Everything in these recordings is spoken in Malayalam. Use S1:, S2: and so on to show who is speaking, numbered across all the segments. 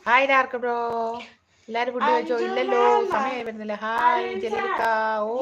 S1: Hi dark bro. എല്ലാരും ഫുഡ് കഴിച്ചോ? ഇല്ലല്ലോ, സമയമായി വരുന്നില്ല. ഹായ് ജലീലിക്ക. ഓ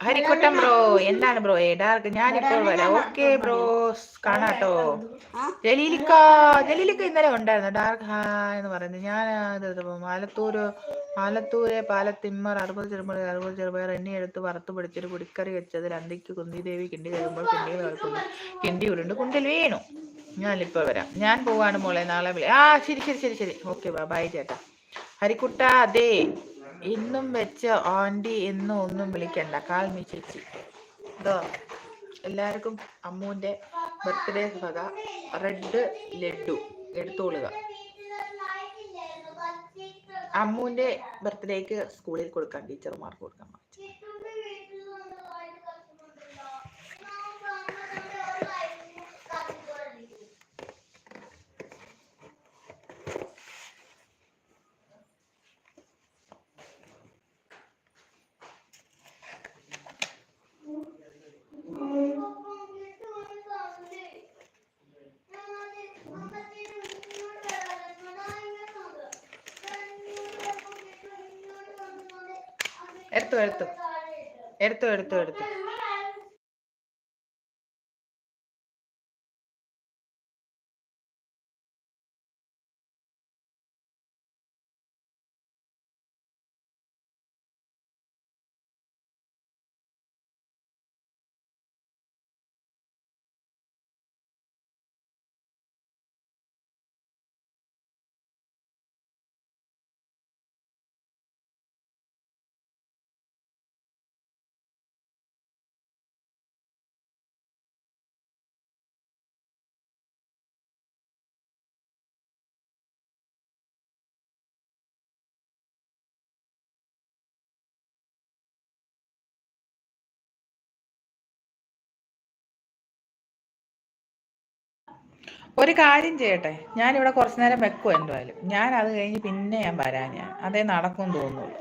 S1: ഹരിക്കുട്ടം ബ്രോ, എന്താണ് ബ്രോ? ഡാർക്ക് ഞാനിപ്പോൾ വരാം. Okay bro, കാണാട്ടോ. ജലീലിക്ക ഇന്നലെ ഉണ്ടായിരുന്നു. ഡാർക്ക് എന്ന് പറയുന്നത്. ഞാൻ ആലത്തൂര് പാലത്തിമ്മർ 60 ചെറുപയർ എണ്ണി എടുത്ത് വറുത്ത് പിടിച്ചൊരു പൊടിക്കറി വെച്ചതിൽ അന്തിക്ക് കുന്തിദേവി കിണ്ടി കഴിയുമ്പോൾ കിണ്ടി ഉരുണ്ട് കുണ്ടിൽ വീണു. ഞാനിപ്പോൾ വരാം. ഞാൻ പോവാണ് മോളെ, നാളെ ശരി. ഓക്കെ ബൈ ചേട്ടാ. ഹരിക്കുട്ട, അതെ ഇന്നും വെച്ച ആൻറ്റി എന്നും ഒന്നും വിളിക്കണ്ട, കാൽമി ചേച്ചി. ഇതോ എല്ലാവർക്കും അമ്മൂൻ്റെ ബർത്ത്ഡേ വക റെഡ് ലഡു എടുത്തോളുക. അമ്മൂൻ്റെ ബർത്ത്ഡേക്ക് സ്കൂളിൽ കൊടുക്കാൻ, ടീച്ചർമാർക്ക് കൊടുക്കാൻ. എടുത്തു. ഒരു കാര്യം ചെയ്യട്ടെ, ഞാനിവിടെ കുറച്ച് നേരം വെക്കും. എന്തായാലും ഞാൻ അത് കഴിഞ്ഞ് പിന്നെ ഞാൻ വരാം. അതേ നടക്കും തോന്നുള്ളൂ.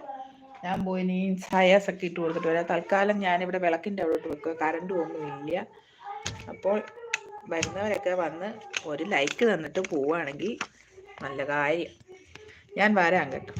S1: ഞാൻ പോയി നീ സയാസൊക്കെ ഇട്ട് കൊടുത്തിട്ട് വരാം. തൽക്കാലം ഞാനിവിടെ വിളക്കിൻ്റെ അവിടോട്ട് വെക്കുക. കറണ്ടും ഒന്നുമില്ല. അപ്പോൾ വരുന്നവരൊക്കെ വന്ന് ഒരു ലൈക്ക് തന്നിട്ട് പോവുകയാണെങ്കിൽ നല്ല കാര്യം. ഞാൻ വരാം കേട്ടോ.